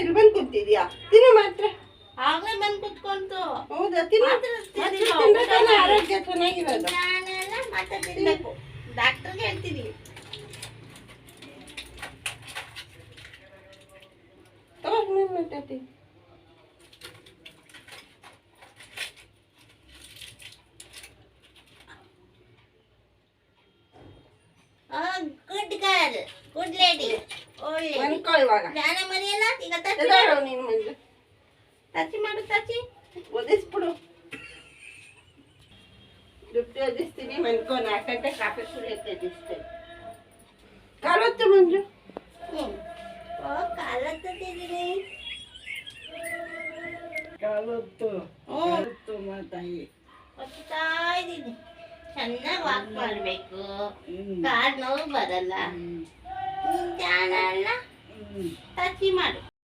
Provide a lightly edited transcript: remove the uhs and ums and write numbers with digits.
ಇಲ್ಲಿ ಬಂದು ಕುಂತಿದ್ಯಾ? ತಿನ್ನು ಮಾತ್ರ. ಆಗ್ಲೇ ಬಂದು ಕುತ್ಕೊಂತು. ಹೌದಾ? ತಿನ್ನು. ಆರೋಗ್ಯ ಚೆನ್ನಾಗಿರೋದು. ನಾನೆಲ್ಲ ಮತ್ತೆ ತಿನ್ಬೇಕು. ಡಾಕ್ಟರ್ಗೆ ಹೇಳ್ತೀನಿ. Good girl, good lady. ಒಳ್ಳೆ ಜ್ಞಾನ ಮರಿಯಲ್ಲ. ಈಗ ಟಚ್ ಮಾಡು, ಟಚ್ ಒದಿಸ್ಬಿಡು. ದುಡ್ಡು ಒದಿಸ್ತೀನಿ. ಮನ್ಕೋ 4 ಗಂಟೆ ಕಾಫಿ ಕುಡಿಯಕ್ಕೆ ಒದಿಸ್ತೇನೆ. ಕಾಲತ್ತು ಮಂಜು. ಕಾಲತ್ತಿದ್ದೀನಿ. ಕಾಲತ್ತು ಮಾತಾಯಿ ಒತ್ತಾ ಇದ್ದೀನಿ. ಚೆನ್ನಾಗಿ ವಾಕ್ ಮಾಡಬೇಕು. ಕಾಲು ನೋವು ಬರಲ್ಲ. ಜ್ಞಾನ ಅಲ್ಲ. ಟಚ್ ಮಾಡು.